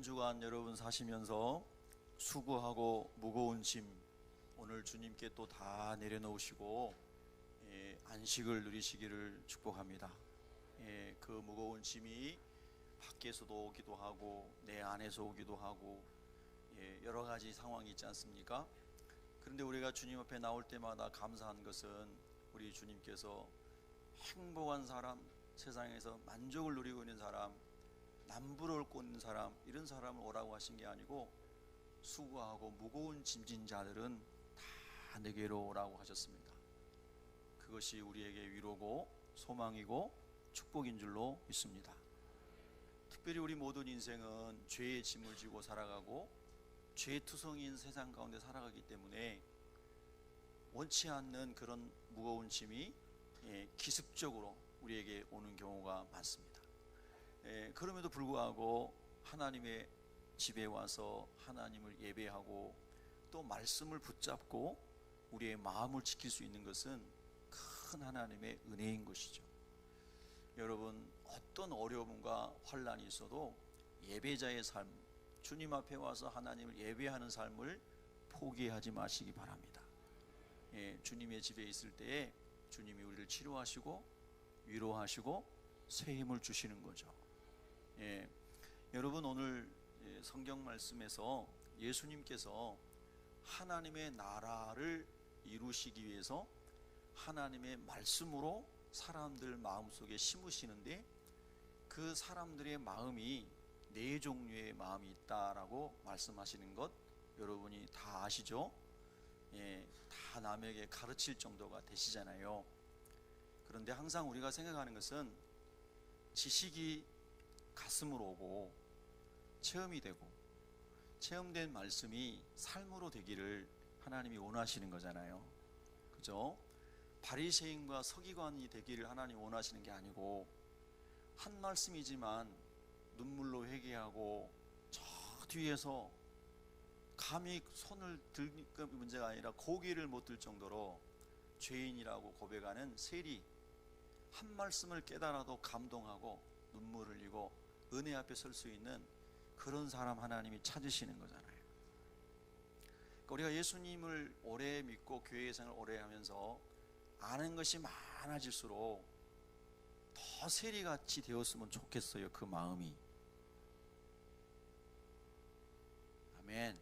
한 주간 여러분 사시면서 수고하고 무거운 짐 오늘 주님께 또 다 내려놓으시고 안식을 누리시기를 축복합니다. 그 무거운 짐이 밖에서도 오기도 하고 내 안에서 오기도 하고 여러 가지 상황이 있지 않습니까? 그런데 우리가 주님 앞에 나올 때마다 감사한 것은 우리 주님께서 행복한 사람, 세상에서 만족을 누리고 있는 사람, 남부를 꽂는 사람, 이런 사람을 오라고 하신 게 아니고 수고하고 무거운 짐진 자들은 다 내게로 오라고 하셨습니다. 그것이 우리에게 위로고 소망이고 축복인 줄로 믿습니다. 특별히 우리 모든 인생은 죄의 짐을 지고 살아가고 죄투성인 세상 가운데 살아가기 때문에 원치 않는 그런 무거운 짐이 기습적으로 우리에게 오는 경우가 많습니다. 그럼에도 불구하고 하나님의 집에 와서 하나님을 예배하고 또 말씀을 붙잡고 우리의 마음을 지킬 수 있는 것은 큰 하나님의 은혜인 것이죠. 여러분, 어떤 어려움과 환난이 있어도 예배자의 삶, 주님 앞에 와서 하나님을 예배하는 삶을 포기하지 마시기 바랍니다. 주님의 집에 있을 때에 주님이 우리를 치료하시고 위로하시고 새 힘을 주시는 거죠. 여러분, 오늘 성경 말씀에서 예수님께서 하나님의 나라를 이루시기 위해서 하나님의 말씀으로 사람들 마음속에 심으시는데 그 사람들의 마음이 네 종류의 마음이 있다라고 말씀하시는 것 여러분이 다 아시죠? 다 남에게 가르칠 정도가 되시잖아요. 그런데 항상 우리가 생각하는 것은 지식이 가슴으로 오고 체험이 되고 체험된 말씀이 삶으로 되기를 하나님이 원하시는 거잖아요. 그죠? 바리새인과 서기관이 되기를 하나님이 원하시는 게 아니고 한 말씀이지만 눈물로 회개하고 저 뒤에서 감히 손을 들 문제가 아니라 고개를 못 들 정도로 죄인이라고 고백하는 세리, 한 말씀을 깨달아도 감동하고 눈물 흘리고 은혜 앞에 설 수 있는 그런 사람 하나님이 찾으시는 거잖아요. 그러니까 우리가 예수님을 오래 믿고 교회 생활을 오래 하면서 아는 것이 많아질수록 더 세리같이 되었으면 좋겠어요. 그 마음이. 아멘.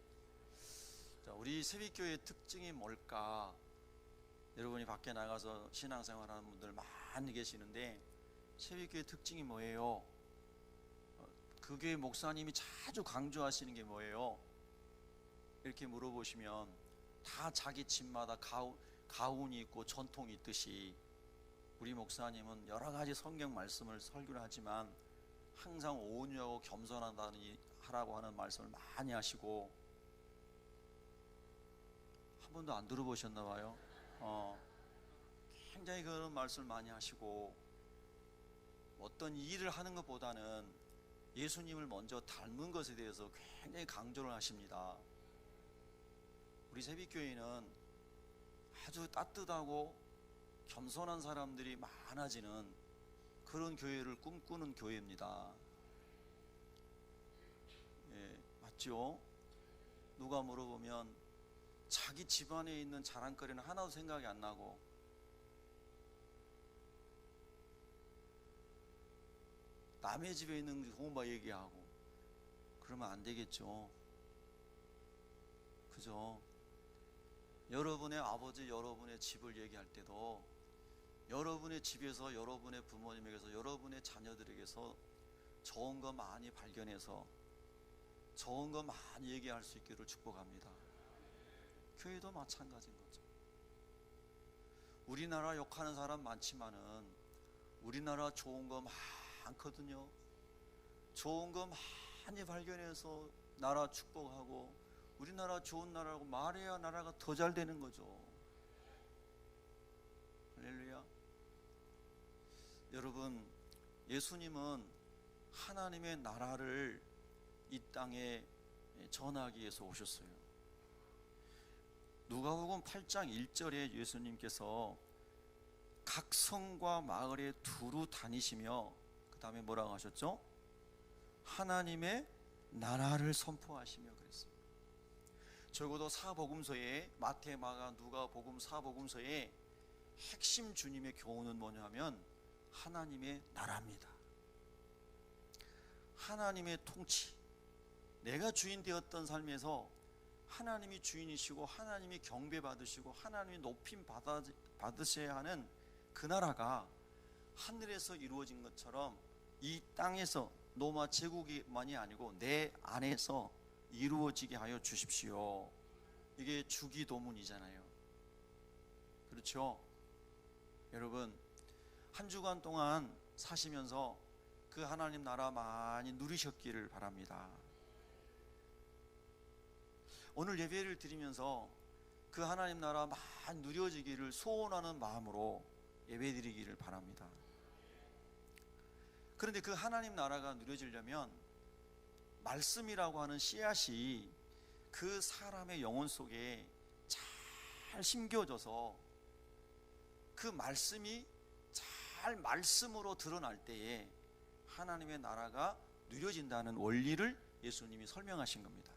자, 우리 세빛교회의 특징이 뭘까? 여러분이 밖에 나가서 신앙생활하는 분들 많이 계시는데 세빛교회의 특징이 뭐예요? 그 교회 목사님이 자주 강조하시는 게 뭐예요? 이렇게 물어보시면 다 자기 집마다 가훈이 있고 전통이 있듯이 우리 목사님은 여러 가지 성경 말씀을 설교를 하지만 항상 온유하고 겸손하라고 하는 말씀을 많이 하시고, 한 번도 안 들어보셨나 봐요. 굉장히 그런 말씀을 많이 하시고 어떤 일을 하는 것보다는 예수님을 먼저 닮은 것에 대해서 굉장히 강조를 하십니다. 우리 새빛교회는 아주 따뜻하고 겸손한 사람들이 많아지는 그런 교회를 꿈꾸는 교회입니다. 맞죠? 누가 물어보면 자기 집안에 있는 자랑거리는 하나도 생각이 안 나고 남의 집에 있는 좋은 바 얘기하고 그러면 안 되겠죠. 그죠? 여러분의 아버지, 여러분의 집을 얘기할 때도 여러분의 집에서, 여러분의 부모님에게서, 여러분의 자녀들에게서 좋은 거 많이 발견해서 좋은 거 많이 얘기할 수 있기를 축복합니다. 교회도 마찬가지인 거죠. 우리나라 욕하는 사람 많지만은 우리나라 좋은 거 많거든요. 좋은 거 많이 발견해서 나라 축복하고 우리나라 좋은 나라라고 말해야 나라가 더 잘 되는 거죠. 할렐루야. 여러분, 예수님은 하나님의 나라를 이 땅에 전하기 위해서 오셨어요. 누가복음 8장 1절에 예수님께서 각 성과 마을에 두루 다니시며 그 다음에 뭐라고 하셨죠? 하나님의 나라를 선포하시며 그랬습니다. 적어도 사복음서에 마태, 마가, 누가 복음, 사복음서에 핵심 주님의 교훈은 뭐냐 하면 하나님의 나라입니다. 하나님의 통치, 내가 주인 되었던 삶에서 하나님이 주인이시고 하나님이 경배받으시고 하나님이 높임 받으셔야 하는 그 나라가 하늘에서 이루어진 것처럼 이 땅에서 로마 제국이만이 아니고 내 안에서 이루어지게 하여 주십시오. 이게 주기도문이잖아요. 그렇죠? 여러분, 한 주간 동안 사시면서 그 하나님 나라 많이 누리셨기를 바랍니다. 오늘 예배를 드리면서 그 하나님 나라 많이 누려지기를 소원하는 마음으로 예배 드리기를 바랍니다. 그런데 그 하나님 나라가 누려지려면 말씀이라고 하는 씨앗이 그 사람의 영혼 속에 잘 심겨져서 그 말씀이 잘 말씀으로 드러날 때에 하나님의 나라가 누려진다는 원리를 예수님이 설명하신 겁니다.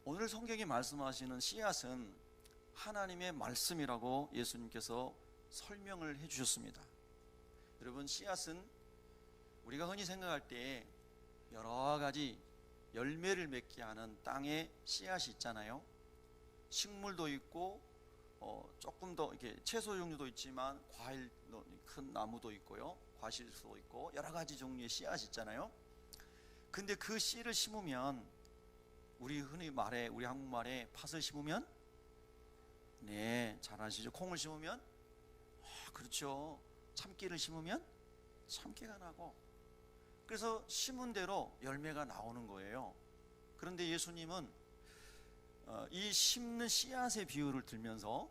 오늘 성경이 말씀하시는 씨앗은 하나님의 말씀이라고 예수님께서 설명을 해주셨습니다. 여러분, 씨앗은 우리가 흔히 생각할 때 여러 가지 열매를 맺게 하는 땅에 씨앗이 있잖아요. 식물도 있고 조금 더 이렇게 채소 종류도 있지만 과일, 큰 나무도 있고요, 과실수도 있고 여러 가지 종류의 씨앗이 있잖아요. 근데 그 씨를 심으면 우리 흔히 말해, 우리 한국말에 팥을 심으면, 네, 잘 아시죠? 콩을 심으면, 그렇죠. 참깨를 심으면 참깨가 나고, 그래서 심은 대로 열매가 나오는 거예요. 그런데 예수님은 이 심는 씨앗의 비유를 들면서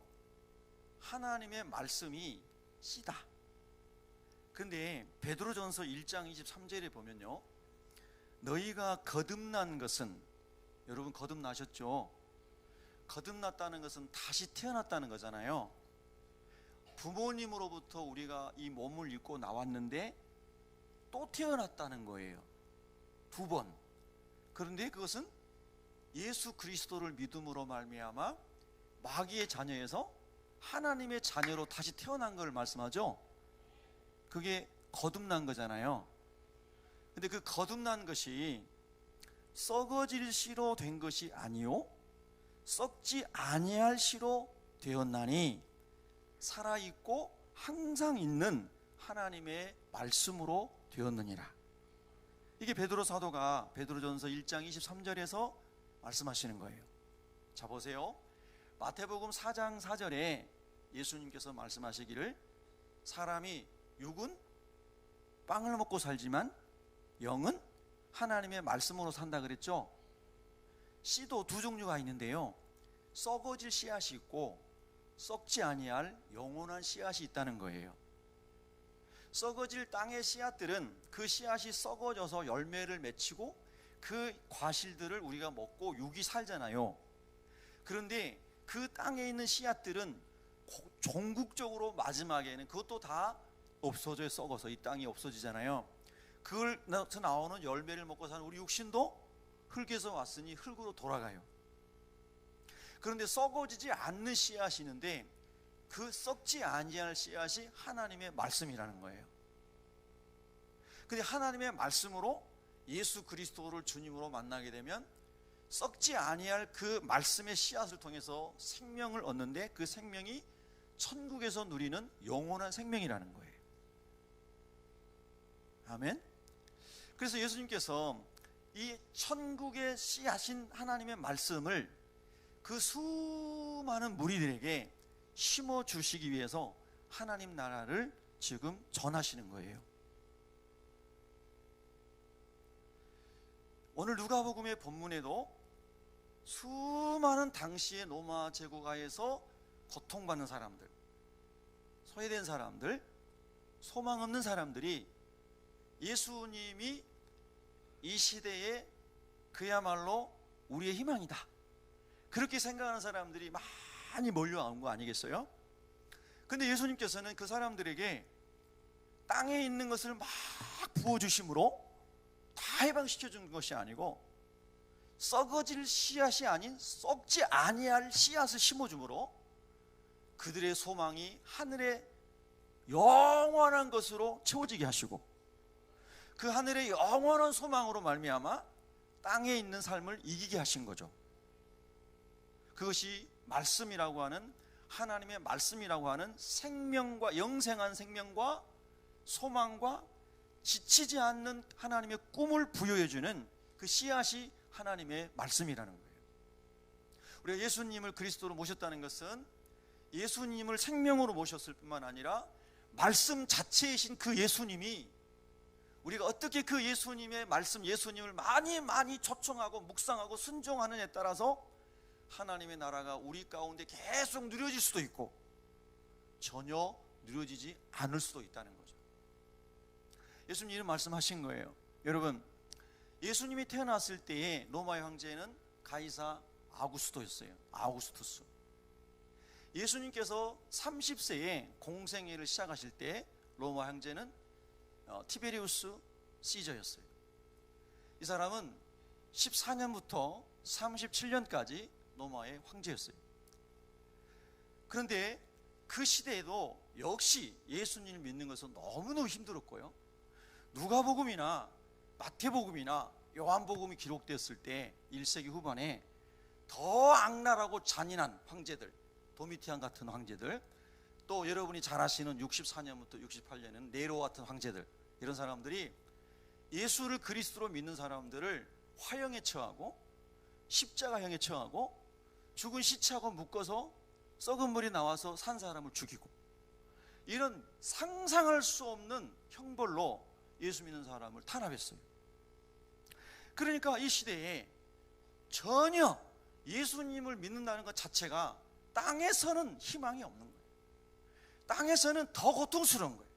하나님의 말씀이 씨다. 근데 베드로전서 1장 23절에 보면요, 너희가 거듭난 것은, 여러분 거듭나셨죠? 거듭났다는 것은 다시 태어났다는 거잖아요. 부모님으로부터 우리가 이 몸을 입고 나왔는데 또 태어났다는 거예요. 2번. 그런데 그것은 예수 그리스도를 믿음으로 말미암아 마귀의 자녀에서 하나님의 자녀로 다시 태어난 걸 말씀하죠. 그게 거듭난 거잖아요. 근데 그 거듭난 것이 썩어질 씨로 된 것이 아니요 썩지 아니할 씨로 되었나니 살아있고 항상 있는 하나님의 말씀으로 되었느니라. 이게 베드로 사도가 베드로전서 1장 23절에서 말씀하시는 거예요. 자, 보세요. 마태복음 4장 4절에 예수님께서 말씀하시기를 사람이 육은 빵을 먹고 살지만 영은 하나님의 말씀으로 산다 그랬죠. 씨도 두 종류가 있는데요, 썩어질 씨앗이 있고 썩지 아니할 영원한 씨앗이 있다는 거예요. 썩어질 땅의 씨앗들은 그 씨앗이 썩어져서 열매를 맺히고 그 과실들을 우리가 먹고 육이 살잖아요. 그런데 그 땅에 있는 씨앗들은 종국적으로 마지막에는 그것도 다 없어져요. 썩어서 이 땅이 없어지잖아요. 그걸서 나오는 열매를 먹고 사는 우리 육신도 흙에서 왔으니 흙으로 돌아가요. 그런데 썩어지지 않는 씨앗이 있는데 그 썩지 아니할 씨앗이 하나님의 말씀이라는 거예요. 근데 하나님의 말씀으로 예수 그리스도를 주님으로 만나게 되면 썩지 아니할 그 말씀의 씨앗을 통해서 생명을 얻는데 그 생명이 천국에서 누리는 영원한 생명이라는 거예요. 아멘. 그래서 예수님께서 이 천국의 씨앗인 하나님의 말씀을 그 수많은 무리들에게 심어 주시기 위해서 하나님 나라를 지금 전하시는 거예요. 오늘 누가복음의 본문에도 수많은 당시의 로마 제국하에서 고통받는 사람들, 소외된 사람들, 소망 없는 사람들이 예수님이 이 시대에 그야말로 우리의 희망이다, 그렇게 생각하는 사람들이 많이 몰려온 거 아니겠어요? 근데 예수님께서는 그 사람들에게 땅에 있는 것을 막 부어주심으로 다 해방시켜 준 것이 아니고 썩어질 씨앗이 아닌 썩지 아니할 씨앗을 심어줌으로 그들의 소망이 하늘의 영원한 것으로 채워지게 하시고 그 하늘의 영원한 소망으로 말미암아 땅에 있는 삶을 이기게 하신 거죠. 그것이 말씀이라고 하는, 하나님의 말씀이라고 하는 생명과, 영생한 생명과 소망과 지치지 않는 하나님의 꿈을 부여해주는 그 씨앗이 하나님의 말씀이라는 거예요. 우리가 예수님을 그리스도로 모셨다는 것은 예수님을 생명으로 모셨을 뿐만 아니라 말씀 자체이신 그 예수님이, 우리가 어떻게 그 예수님의 말씀, 예수님을 많이 초청하고 묵상하고 순종하느냐에 따라서 하나님의 나라가 우리 가운데 계속 누려질 수도 있고 전혀 누려지지 않을 수도 있다는 거죠. 예수님이 이런 말씀하신 거예요. 여러분, 예수님이 태어났을 때에 로마의 황제는 가이사 아우구스토였어요. 아우구스투스. 예수님께서 30세에 공생애를 시작하실 때 로마 황제는 티베리우스 시저였어요. 이 사람은 14년부터 37년까지 로마의 황제였어요. 그런데 그 시대에도 역시 예수님을 믿는 것은 너무너무 힘들었고요. 누가복음이나 마태복음이나 요한복음이 기록됐을 때 1세기 후반에 더 악랄하고 잔인한 황제들, 도미티안 같은 황제들, 또 여러분이 잘 아시는 64년부터 68년에는 네로 같은 황제들, 이런 사람들이 예수를 그리스도로 믿는 사람들을 화형에 처하고 십자가형에 처하고 죽은 시체하고 묶어서 썩은 물이 나와서 산 사람을 죽이고, 이런 상상할 수 없는 형벌로 예수 믿는 사람을 탄압했어요. 그러니까 이 시대에 전혀 예수님을 믿는다는 것 자체가 땅에서는 희망이 없는 거예요. 땅에서는 더 고통스러운 거예요.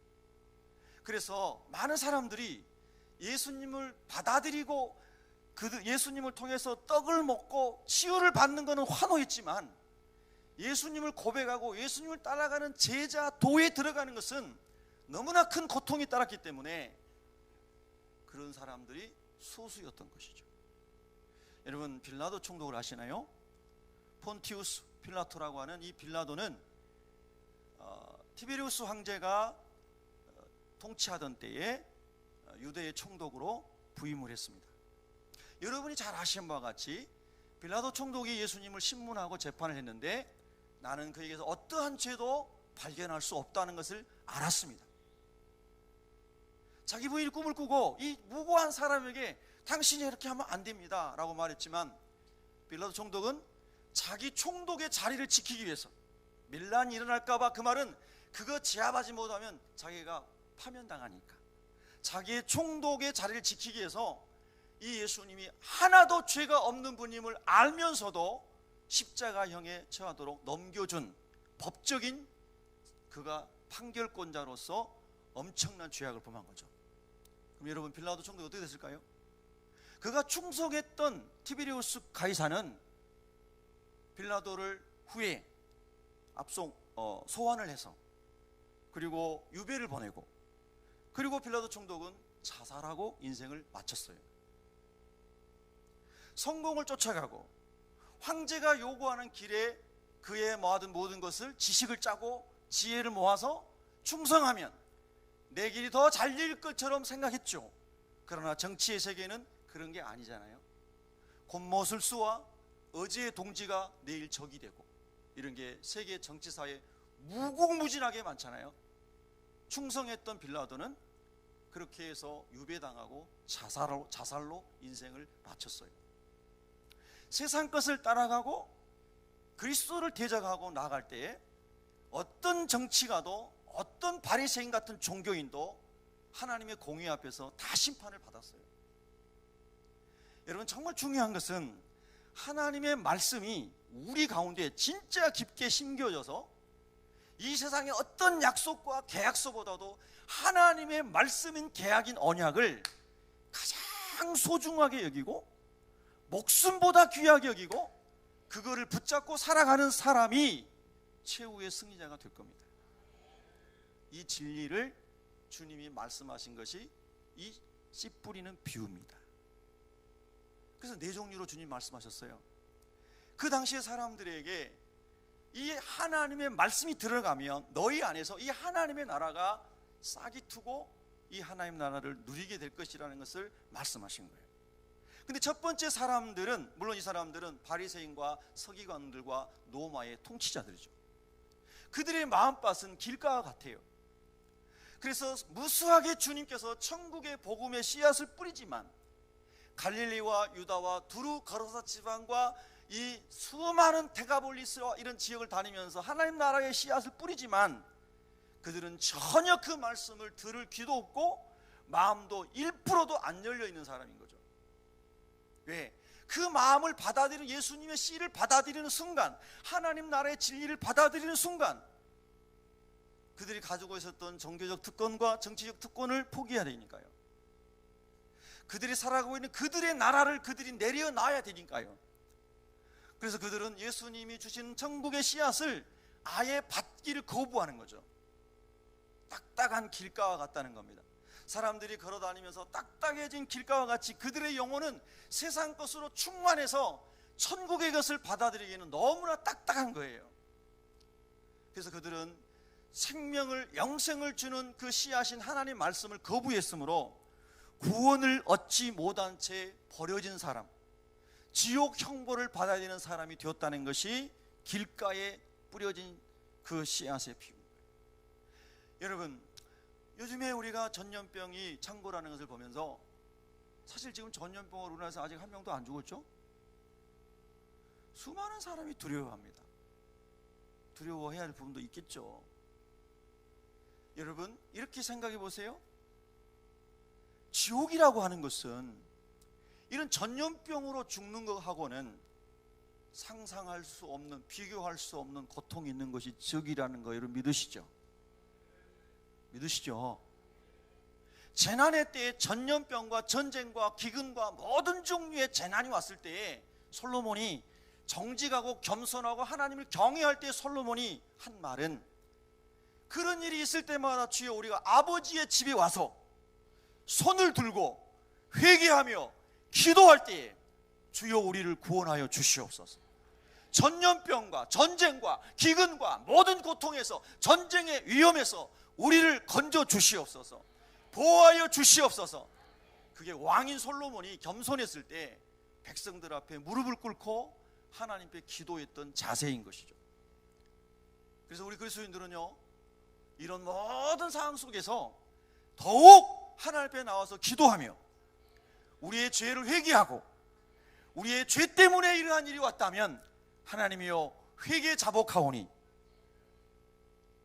그래서 많은 사람들이 예수님을 받아들이고 예수님을 통해서 떡을 먹고 치유를 받는 것은 환호했지만 예수님을 고백하고 예수님을 따라가는 제자 도에 들어가는 것은 너무나 큰 고통이 따랐기 때문에 그런 사람들이 소수였던 것이죠. 여러분, 빌라도 총독을 아시나요? 폰티우스 필라토라고 하는 이 빌라도는 티베리우스 황제가 통치하던 때에 유대의 총독으로 부임을 했습니다. 여러분이 잘 아시는 바와 같이 빌라도 총독이 예수님을 신문하고 재판을 했는데 나는 그에게서 어떠한 죄도 발견할 수 없다는 것을 알았습니다. 자기 부인이 꿈을 꾸고 이 무고한 사람에게 당신이 이렇게 하면 안 됩니다 라고 말했지만 빌라도 총독은 자기 총독의 자리를 지키기 위해서, 밀란이 일어날까봐, 그 말은 그거 제압하지 못하면 자기가 파면당하니까 자기의 총독의 자리를 지키기 위해서 이 예수님이 하나도 죄가 없는 분임을 알면서도 십자가형에 처하도록 넘겨준 법적인, 그가 판결권자로서 엄청난 죄악을 범한 거죠. 그럼 여러분, 빌라도 총독이 어떻게 됐을까요? 그가 충성했던 티베리우스 가이사는 빌라도를 후에 소환을 해서 그리고 유배를 보내고, 그리고 빌라도 총독은 자살하고 인생을 마쳤어요. 성공을 쫓아가고 황제가 요구하는 길에 그의 모아둔 모든 것을, 지식을 짜고 지혜를 모아서 충성하면 내 길이 더 잘 될 것처럼 생각했죠. 그러나 정치의 세계는 그런 게 아니잖아요. 곤모술수와 어제의 동지가 내일 적이 되고, 이런 게 세계 정치사에 무궁무진하게 많잖아요. 충성했던 빌라도는 그렇게 해서 유배당하고 자살로 인생을 마쳤어요. 세상 것을 따라가고 그리스도를 대적하고 나아갈 때에 어떤 정치가도, 어떤 바리새인 같은 종교인도 하나님의 공의 앞에서 다 심판을 받았어요. 여러분, 정말 중요한 것은 하나님의 말씀이 우리 가운데 진짜 깊게 심겨져서 이 세상의 어떤 약속과 계약서보다도 하나님의 말씀인 계약인 언약을 가장 소중하게 여기고 목숨보다 귀하게 여기고 그거를 붙잡고 살아가는 사람이 최후의 승리자가 될 겁니다. 이 진리를 주님이 말씀하신 것이 이 씨 뿌리는 비유입니다. 그래서 네 종류로 주님 말씀하셨어요. 그 당시의 사람들에게 이 하나님의 말씀이 들어가면 너희 안에서 이 하나님의 나라가 싹이 트고 이 하나님 나라를 누리게 될 것이라는 것을 말씀하신 거예요. 근데 첫 번째 사람들은, 물론 이 사람들은 바리새인과 서기관들과 로마의 통치자들이죠. 그들의 마음밭은 길가와 같아요. 그래서 무수하게 주님께서 천국의 복음의 씨앗을 뿌리지만 갈릴리와 유다와 두루 가로사 지방과 이 수많은 데가볼리스와 이런 지역을 다니면서 하나님 나라의 씨앗을 뿌리지만 그들은 전혀 그 말씀을 들을 귀도 없고 마음도 1%도 안 열려 있는 사람인 거죠. 왜? 그 마음을 받아들이는, 예수님의 씨를 받아들이는 순간, 하나님 나라의 진리를 받아들이는 순간 그들이 가지고 있었던 종교적 특권과 정치적 특권을 포기해야 되니까요. 그들이 살아가고 있는 그들의 나라를 그들이 내려놔야 되니까요. 그래서 그들은 예수님이 주신 천국의 씨앗을 아예 받기를 거부하는 거죠. 딱딱한 길가와 같다는 겁니다. 사람들이 걸어다니면서 딱딱해진 길가와 같이 그들의 영혼은 세상 것으로 충만해서 천국의 것을 받아들이기에는 너무나 딱딱한 거예요. 그래서 그들은 생명을, 영생을 주는 그 씨앗인 하나님 말씀을 거부했으므로 구원을 얻지 못한 채 버려진 사람, 지옥 형벌을 받아야 되는 사람이 되었다는 것이 길가에 뿌려진 그 씨앗의 비유입니다. 여러분, 요즘에 우리가 전염병이 창궐하는 것을 보면서 사실 지금 전염병으로 우리나라에서 아직 한 명도 안 죽었죠? 수많은 사람이 두려워합니다. 두려워해야 할 부분도 있겠죠. 여러분, 이렇게 생각해 보세요. 지옥이라고 하는 것은 이런 전염병으로 죽는 것하고는 상상할 수 없는, 비교할 수 없는 고통이 있는 것이 지옥이라는 거 여러분 믿으시죠? 믿으시죠? 재난의 때에 전염병과 전쟁과 기근과 모든 종류의 재난이 왔을 때에 솔로몬이 정직하고 겸손하고 하나님을 경외할 때 솔로몬이 한 말은, 그런 일이 있을 때마다 주여 우리가 아버지의 집에 와서 손을 들고 회개하며 기도할 때에 주여 우리를 구원하여 주시옵소서. 전염병과 전쟁과 기근과 모든 고통에서, 전쟁의 위험에서 우리를 건져 주시옵소서. 보호하여 주시옵소서. 그게 왕인 솔로몬이 겸손했을 때 백성들 앞에 무릎을 꿇고 하나님께 기도했던 자세인 것이죠. 그래서 우리 그리스도인들은요, 이런 모든 상황 속에서 더욱 하나님 앞에 나와서 기도하며 우리의 죄를 회개하고 우리의 죄 때문에 이러한 일이 왔다면 하나님이여 회개 자복하오니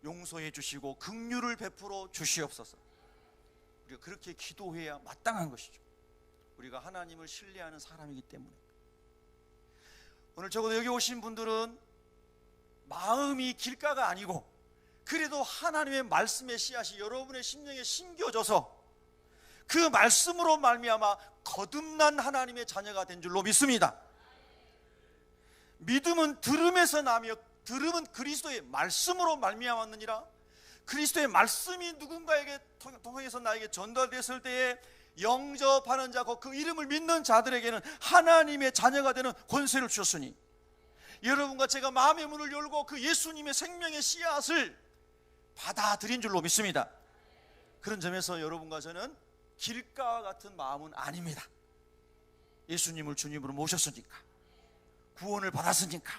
용서해 주시고 긍휼을 베풀어 주시옵소서. 우리가 그렇게 기도해야 마땅한 것이죠. 우리가 하나님을 신뢰하는 사람이기 때문에. 오늘 적어도 여기 오신 분들은 마음이 길가가 아니고 그래도 하나님의 말씀의 씨앗이 여러분의 심령에 심겨져서 그 말씀으로 말미암아 거듭난 하나님의 자녀가 된 줄로 믿습니다. 믿음은 들음에서 나며 들음은 그리스도의 말씀으로 말미암았느니라. 그리스도의 말씀이 누군가에게 통해서 나에게 전달됐을 때에 영접하는 자, 그 이름을 믿는 자들에게는 하나님의 자녀가 되는 권세를 주셨으니, 여러분과 제가 마음의 문을 열고 그 예수님의 생명의 씨앗을 받아들인 줄로 믿습니다. 그런 점에서 여러분과 저는 길가와 같은 마음은 아닙니다. 예수님을 주님으로 모셨으니까, 구원을 받았으니까,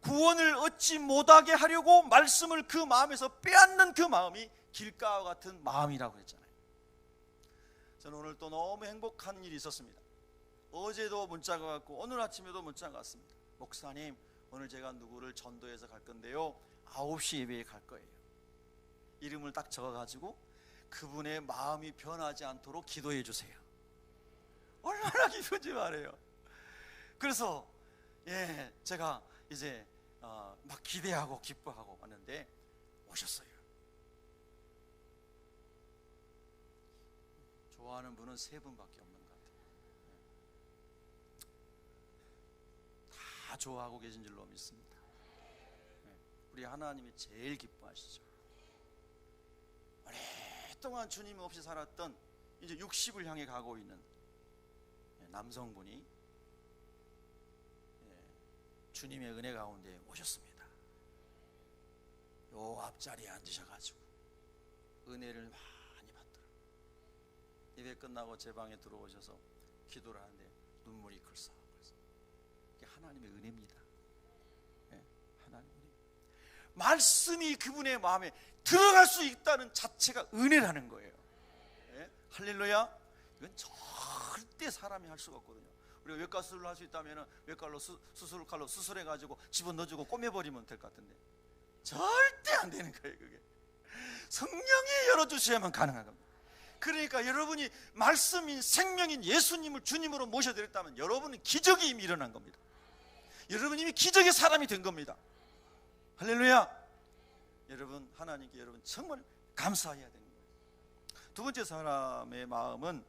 구원을 얻지 못하게 하려고 말씀을 그 마음에서 빼앗는 그 마음이 길가와 같은 마음이라고 했잖아요. 저는 오늘 또 너무 행복한 일이 있었습니다. 어제도 문자가 왔고 오늘 아침에도 문자가 왔습니다. 목사님, 오늘 제가 누구를 전도해서 갈 건데요, 9시 예배에 갈 거예요. 이름을 딱 적어가지고 그분의 마음이 변하지 않도록 기도해 주세요. 얼마나 기쁜지 말해요. 그래서 제가 이제 막 기대하고 기뻐하고 왔는데 오셨어요. 좋아하는 분은 3분밖에 없는 것 같아요. 다 좋아하고 계신 줄로 믿습니다. 우리 하나님이 제일 기뻐하시죠. 오랫동안 주님 없이 살았던 이제 60을 향해 가고 있는 남성분이 주님의 은혜 가운데 오셨습니다. 요 앞자리에 앉으셔가지고 은혜를 많이 받더라고요. 예배 끝나고 제 방에 들어오셔서 기도를 하는데 눈물이 글썽. 이게 하나님의 은혜입니다. 하나님의 은혜. 말씀이 그분의 마음에 들어갈 수 있다는 자체가 은혜라는 거예요. 할렐루야. 이건 절대 사람이 할 수가 없거든요. 우리가 외과 수술을 할 수 있다면 외과로 수술칼로 수술해가지고 집어넣어주고 꼬매버리면 될 것 같은데 절대 안 되는 거예요. 그게 성령이 열어주셔야만 가능한 겁니다. 그러니까 여러분이 말씀인 생명인 예수님을 주님으로 모셔드렸다면 여러분은 기적이 이미 일어난 겁니다. 여러분 이미 기적의 사람이 된 겁니다. 할렐루야. 여러분 하나님께 여러분 정말 감사해야 되는 거예요. 두 번째 사람의 마음은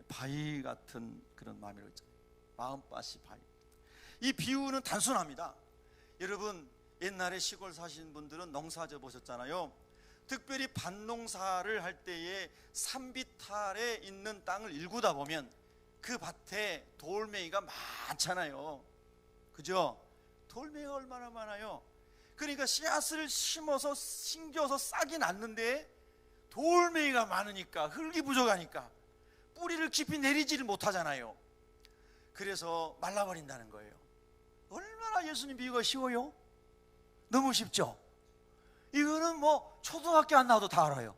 바위 같은 그런 마음이라고 했잖아요. 마음밭이 바위. 이 비유는 단순합니다. 여러분 옛날에 시골 사신 분들은 농사져 보셨잖아요. 특별히 밭농사를 할 때에 산비탈에 있는 땅을 일구다 보면 그 밭에 돌멩이가 많잖아요. 그죠? 돌멩이가 얼마나 많아요. 그러니까 씨앗을 심어서 심겨서 싹이 났는데 돌멩이가 많으니까 흙이 부족하니까 뿌리를 깊이 내리지를 못하잖아요. 그래서 말라버린다는 거예요. 얼마나 예수님 비유가 쉬워요? 너무 쉽죠? 이거는 뭐 초등학교 안 나와도 다 알아요.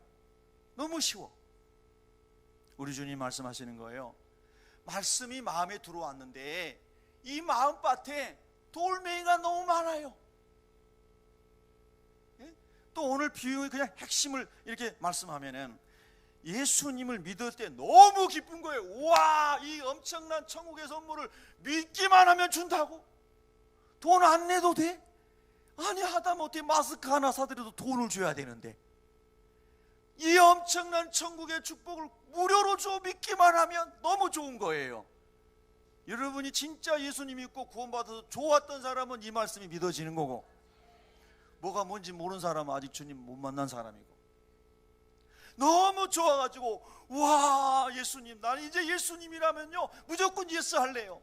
너무 쉬워. 우리 주님 말씀하시는 거예요. 말씀이 마음에 들어왔는데 이 마음밭에 돌멩이가 너무 많아요. 또 오늘 비유의 그냥 핵심을 이렇게 말씀하면은 예수님을 믿을 때 너무 기쁜 거예요. 와, 이 엄청난 천국의 선물을 믿기만 하면 준다고? 돈 안 내도 돼? 아니 하다못해 마스크 하나 사드려도 돈을 줘야 되는데 이 엄청난 천국의 축복을 무료로 줘 믿기만 하면 너무 좋은 거예요. 여러분이 진짜 예수님 믿고 구원받아서 좋았던 사람은 이 말씀이 믿어지는 거고, 뭐가 뭔지 모르는 사람은 아직 주님 못 만난 사람이고, 너무 좋아가지고 와 예수님, 나는 이제 예수님이라면요 무조건 예스 할래요.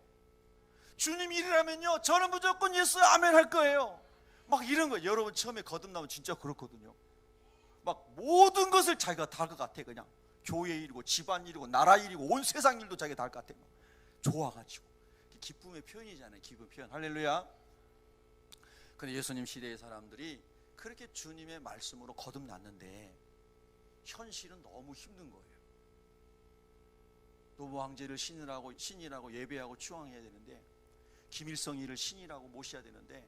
주님 일이라면요 저는 무조건 예스 아멘 할 거예요. 막 이런 거예요. 여러분 처음에 거듭나면 진짜 그렇거든요. 막 모든 것을 자기가 다 할 것 같아. 그냥 교회 일이고 집안 일이고 나라 일이고 온 세상 일도 자기가 다 할 것 같아. 좋아가지고 기쁨의 표현이잖아요. 기쁨 표현. 할렐루야. 근데 예수님 시대의 사람들이 그렇게 주님의 말씀으로 거듭났는데 현실은 너무 힘든 거예요. 노부 황제를 신이라고 예배하고 추앙해야 되는데, 김일성이를 신이라고 모셔야 되는데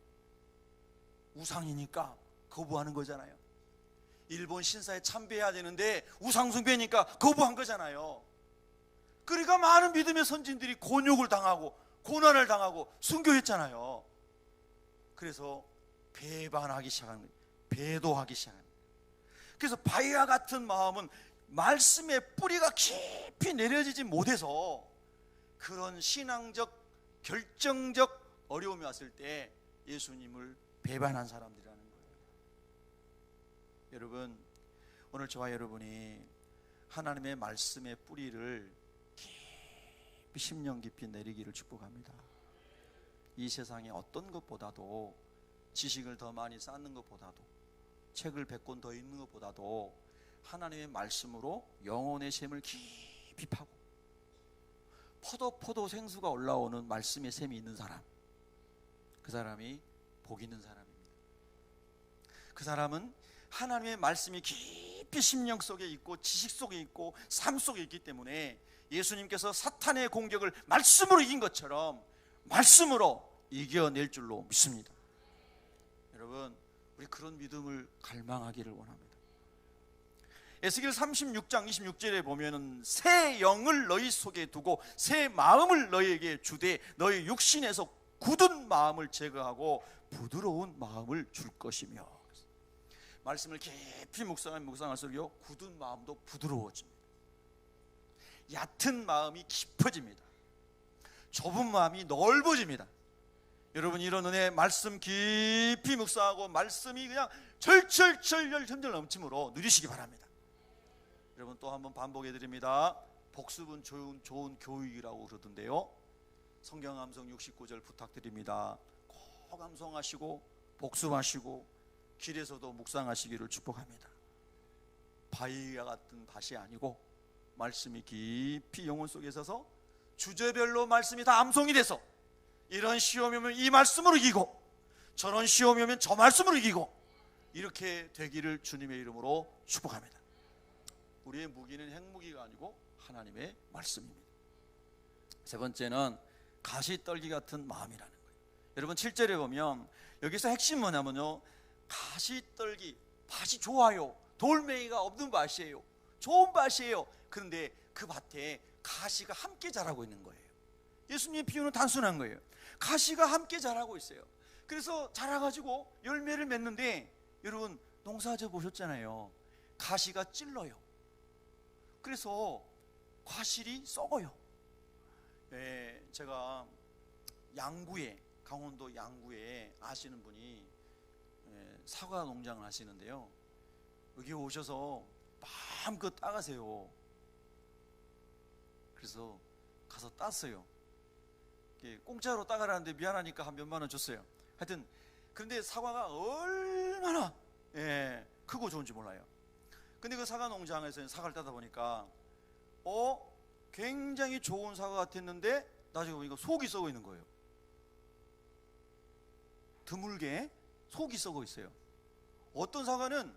우상이니까 거부하는 거잖아요. 일본 신사에 참배해야 되는데 우상숭배니까 거부한 거잖아요. 그러니까 많은 믿음의 선진들이 곤욕을 당하고 고난을 당하고 순교했잖아요. 그래서 배반하기 시작하는 거예요. 배도하기 시작하는 거예요. 그래서 바위와 같은 마음은 말씀의 뿌리가 깊이 내려지지 못해서 그런 신앙적 결정적 어려움이 왔을 때 예수님을 배반한 사람들이라는 거예요. 여러분 오늘 저와 여러분이 하나님의 말씀의 뿌리를 깊이 심령 깊이 내리기를 축복합니다. 이 세상에 어떤 것보다도, 지식을 더 많이 쌓는 것보다도, 책을 100권 더 읽는 것보다도 하나님의 말씀으로 영혼의 샘을 깊이 파고 포도 생수가 올라오는 말씀의 샘이 있는 사람, 그 사람이 복 있는 사람입니다. 그 사람은 하나님의 말씀이 깊이 심령 속에 있고 지식 속에 있고 삶 속에 있기 때문에 예수님께서 사탄의 공격을 말씀으로 이긴 것처럼 말씀으로 이겨낼 줄로 믿습니다. 여러분 우리 그런 믿음을 갈망하기를 원합니다. 에스겔 36장 26절에 보면은 새 영을 너희 속에 두고 새 마음을 너희에게 주되 너희 육신에서 굳은 마음을 제거하고 부드러운 마음을 줄 것이며. 말씀을 깊이 묵상할수록요 굳은 마음도 부드러워집니다. 얕은 마음이 깊어집니다. 좁은 마음이 넓어집니다. 여러분 이런 은혜 말씀 깊이 묵상하고 말씀이 그냥 절절절절 넘침으로 누리시기 바랍니다. 여러분 또 한번 반복해 드립니다. 복습은 좋은 교육이라고 그러던데요. 성경 암송 69절 부탁드립니다. 꼭 암송하시고 복습하시고 길에서도 묵상하시기를 축복합니다. 바위와 같은 밭이 아니고 말씀이 깊이 영혼 속에 있어서 주제별로 말씀이 다 암송이 돼서 이런 시험이 오면 이 말씀으로 이기고 저런 시험이 오면 저 말씀으로 이기고 이렇게 되기를 주님의 이름으로 축복합니다. 우리의 무기는 핵무기가 아니고 하나님의 말씀입니다. 세 번째는 가시떨기 같은 마음이라는 거예요. 여러분 7절에 보면 여기서 핵심 뭐냐면요, 가시떨기, 밭이 좋아요. 돌멩이가 없는 밭이에요. 좋은 밭이에요. 그런데 그 밭에 가시가 함께 자라고 있는 거예요. 예수님의 비유는 단순한 거예요. 가시가 함께 자라고 있어요. 그래서 자라가지고 열매를 맺는데, 여러분 농사져 보셨잖아요. 가시가 찔러요. 그래서 과실이 썩어요. 네, 제가 양구에, 강원도 양구에 아시는 분이 사과 농장을 하시는데요, 여기 오셔서 마음껏 따가세요. 그래서 가서 땄어요. 공짜로 따가라는데 미안하니까 한 몇만 원 줬어요. 하여튼 그런데 사과가 얼마나 크고 좋은지 몰라요. 근데 그 사과 농장에서 사과를 따다 보니까 굉장히 좋은 사과 같았는데 나중에 보니까 속이 썩어 있는 거예요. 드물게 속이 썩어 있어요. 어떤 사과는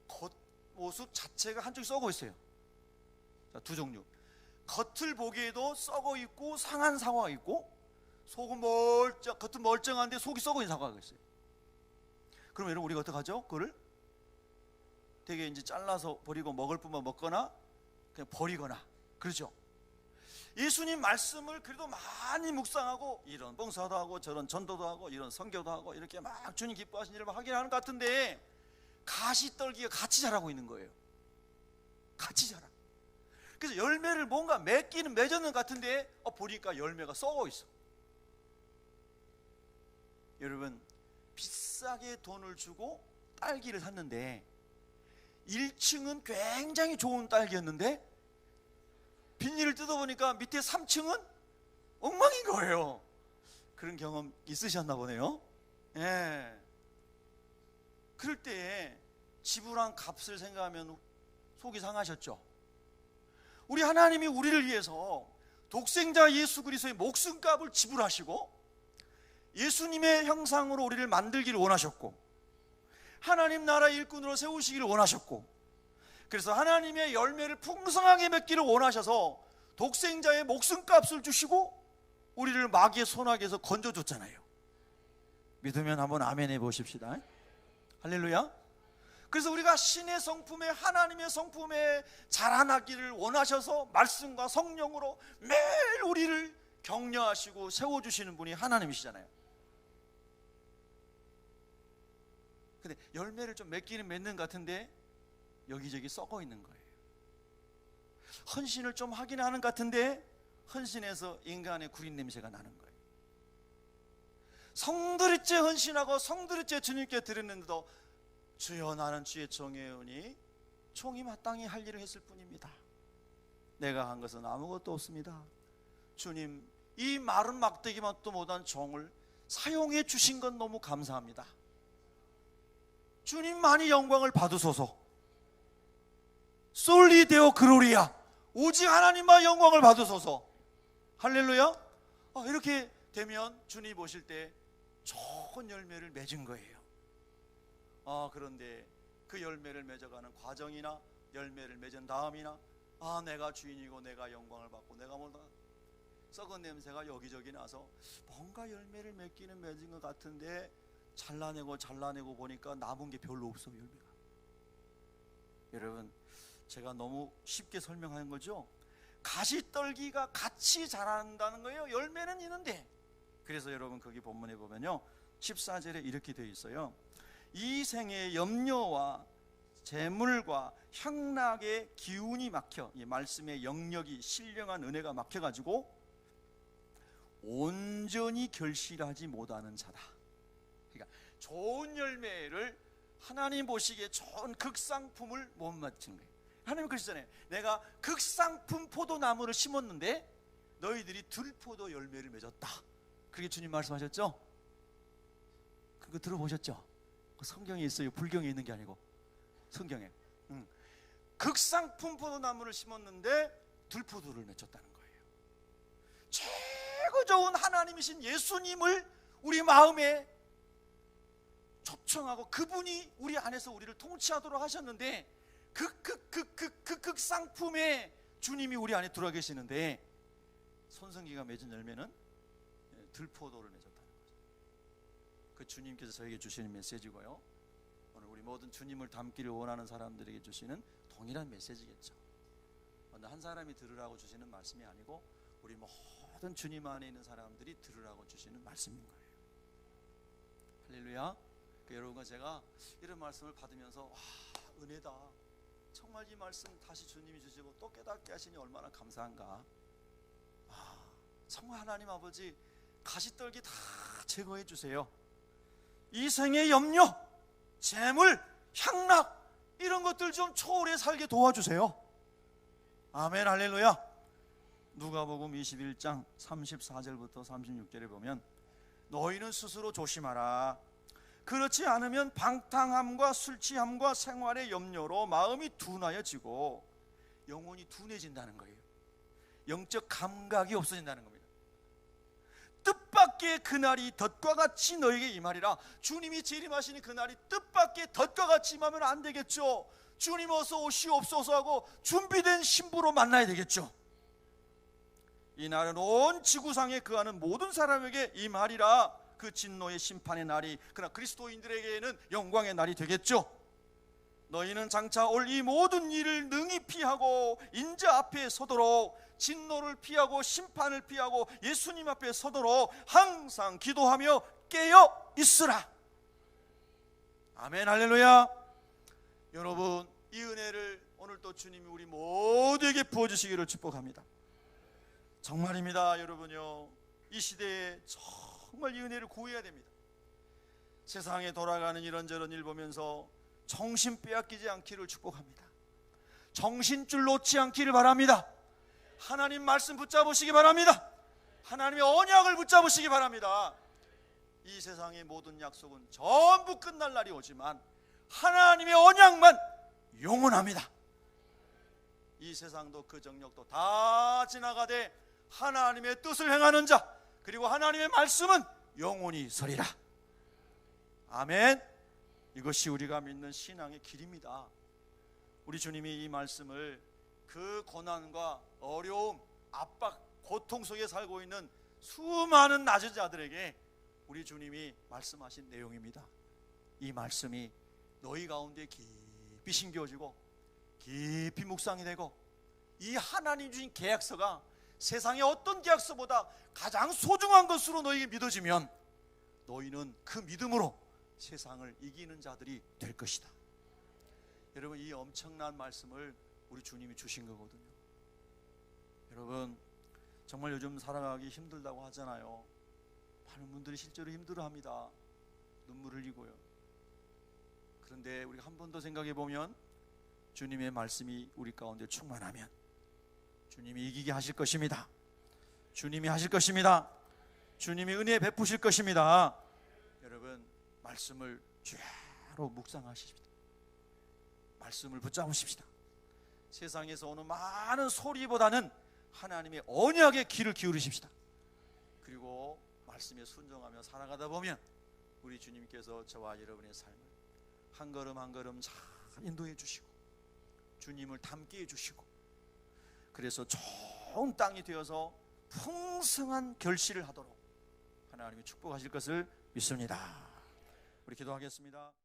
겉모습 자체가 한쪽이 썩어 있어요. 자, 두 종류. 겉을 보기에도 썩어 있고 상한 사과가 있고, 속은 겉은 멀쩡한데 속이 썩어 있는 사과가 있어요. 그럼 여러분 우리가 어떡하죠? 그거를 되게 이제 잘라서 버리고 먹을 뿐만 먹거나 그냥 버리거나 그러죠. 예수님 말씀을 그래도 많이 묵상하고 이런 봉사도 하고 저런 전도도 하고 이런 선교도 하고 이렇게 막 주님 기뻐하시는 일을 하긴 하는 것 같은데 가시떨기가 같이 자라고 있는 거예요. 같이 자라. 그래서 열매를 뭔가 맺기는 맺었는 것 같은데 보니까 열매가 썩어 있어. 여러분 비싸게 돈을 주고 딸기를 샀는데 1층은 굉장히 좋은 딸기였는데 비닐을 뜯어보니까 밑에 3층은 엉망인 거예요. 그런 경험 있으셨나 보네요. 예. 그럴 때 지불한 값을 생각하면 속이 상하셨죠. 우리 하나님이 우리를 위해서 독생자 예수 그리스도의 목숨값을 지불하시고 예수님의 형상으로 우리를 만들기를 원하셨고 하나님 나라 일꾼으로 세우시기를 원하셨고, 그래서 하나님의 열매를 풍성하게 맺기를 원하셔서 독생자의 목숨값을 주시고 우리를 마귀의 손아귀에서 건져줬잖아요. 믿으면 한번 아멘 해보십시다. 할렐루야. 그래서 우리가 신의 성품에 하나님의 성품에 자라나기를 원하셔서 말씀과 성령으로 매일 우리를 격려하시고 세워주시는 분이 하나님이시잖아요. 근데 열매를 좀 맺기는 맺는 것 같은데 여기저기 썩어 있는 거예요. 헌신을 좀 하긴 하는 것 같은데 헌신에서 인간의 구린 냄새가 나는 거예요. 성드리째 헌신하고 성드리째 주님께 드렸는데도 주여 나는 주의 종이오니 종이 마땅히 할 일을 했을 뿐입니다. 내가 한 것은 아무것도 없습니다. 주님 이 마른 막대기만도 못한 종을 사용해 주신 건 너무 감사합니다. 주님만이 영광을 받으소서. 솔리 데오 글로리아, 오직 하나님만 영광을 받으소서. 할렐루야. 이렇게 되면 주님 보실 때 좋은 열매를 맺은 거예요. 그런데 그 열매를 맺어가는 과정이나 열매를 맺은 다음이나 내가 주인이고 내가 영광을 받고 내가 뭔가 썩은 냄새가 여기저기 나서 뭔가 열매를 맺기는 맺은 것 같은데 잘라내고 보니까 남은 게 별로 없어. 열매가. 여러분 제가 너무 쉽게 설명하는 거죠. 가시떨기가 같이 자란다는 거예요. 열매는 있는데. 그래서 여러분 거기 본문에 보면요 14절에 이렇게 되어 있어요. 이 생의 염려와 재물과 향락의 기운이 막혀, 이 말씀의 영역이 신령한 은혜가 막혀가지고 온전히 결실하지 못하는 자다. 그러니까 좋은 열매를 하나님 보시기에 좋은 극상품을 못 맞춘 거예요. 하나님 그러시잖아요. 내가 극상품 포도나무를 심었는데 너희들이 들포도 열매를 맺었다. 그렇게 주님 말씀하셨죠? 그거 들어보셨죠? 성경에 있어요. 불경에 있는 게 아니고 성경에. 극상품 포도나무를 심었는데 들포도를 맺었다는 거예요. 최고 좋은 하나님이신 예수님을 우리 마음에 초청하고 그분이 우리 안에서 우리를 통치하도록 하셨는데 그 극상품의 주님이 우리 안에 들어와 계시는데 손성기가 맺은 열매는 들포도를 맺었다는 거죠. 그 주님께서 저에게 주시는 메시지고요. 오늘 우리 모든 주님을 닮기를 원하는 사람들에게 주시는 동일한 메시지겠죠. 어느 한 사람이 들으라고 주시는 말씀이 아니고 우리 모든 주님 안에 있는 사람들이 들으라고 주시는 말씀인 거예요. 할렐루야. 여러분과 제가 이런 말씀을 받으면서 와, 은혜다. 정말 이 말씀 다시 주님이 주시고 또 깨닫게 하시니 얼마나 감사한가. 정말 하나님 아버지 가시떨기 다 제거해 주세요. 이 생의 염려, 재물, 향락 이런 것들 좀 초월해 살게 도와주세요. 아멘. 할렐루야. 누가복음 21장 34절부터 36절에 보면 너희는 스스로 조심하라. 그렇지 않으면 방탕함과 술취함과 생활의 염려로 마음이 둔하여지고 영혼이 둔해진다는 거예요. 영적 감각이 없어진다는 겁니다. 뜻밖의 그날이 덫과 같이 너에게 임하리라. 주님이 재림하시는 그날이 뜻밖의 덫과 같이 임하면 안 되겠죠. 주님 어서 오시옵소서 하고 준비된 신부로 만나야 되겠죠. 이날은 온 지구상에 거하는 모든 사람에게 임하리라. 그 진노의 심판의 날이, 그러나 그리스도인들에게는 영광의 날이 되겠죠. 너희는 장차 올 이 모든 일을 능히 피하고 인자 앞에 서도록, 진노를 피하고 심판을 피하고 예수님 앞에 서도록 항상 기도하며 깨어 있으라. 아멘. 할렐루야. 여러분, 이 은혜를 오늘 또 주님이 우리 모두에게 부어주시기를 축복합니다. 정말입니다. 여러분요, 이 시대에 정말 이 은혜를 구해야 됩니다. 세상에 돌아가는 이런저런 일 보면서 정신 빼앗기지 않기를 축복합니다. 정신줄 놓지 않기를 바랍니다. 하나님 말씀 붙잡으시기 바랍니다. 하나님의 언약을 붙잡으시기 바랍니다. 이 세상의 모든 약속은 전부 끝날 날이 오지만 하나님의 언약만 영원합니다. 이 세상도 그 정력도 다 지나가되 하나님의 뜻을 행하는 자, 그리고 하나님의 말씀은 영원히 서리라. 아멘. 이것이 우리가 믿는 신앙의 길입니다. 우리 주님이 이 말씀을 그 고난과 어려움, 압박, 고통 속에 살고 있는 수많은 낮은 자들에게 우리 주님이 말씀하신 내용입니다. 이 말씀이 너희 가운데 깊이 심겨지고 깊이 묵상이 되고 이 하나님 주신 계약서가 세상의 어떤 계약서보다 가장 소중한 것으로 너희에게 믿어지면 너희는 그 믿음으로 세상을 이기는 자들이 될 것이다. 여러분, 이 엄청난 말씀을 우리 주님이 주신 거거든요. 여러분, 정말 요즘 살아가기 힘들다고 하잖아요. 많은 분들이 실제로 힘들어합니다. 눈물 흘리고요. 그런데 우리가 한 번 더 생각해 보면 주님의 말씀이 우리 가운데 충만하면 주님이 이기게 하실 것입니다. 주님이 하실 것입니다. 주님이 은혜 베푸실 것입니다. 여러분, 말씀을 죄로 묵상하십시다. 말씀을 붙잡으십시다. 세상에서 오는 많은 소리보다는 하나님의 언약의 귀를 기울이십시다. 그리고 말씀에 순종하며 살아가다 보면 우리 주님께서 저와 여러분의 삶을 한 걸음 한 걸음 잘 인도해 주시고 주님을 닮게 해주시고, 그래서 좋은 땅이 되어서 풍성한 결실을 하도록 하나님이 축복하실 것을 믿습니다. 우리 기도하겠습니다.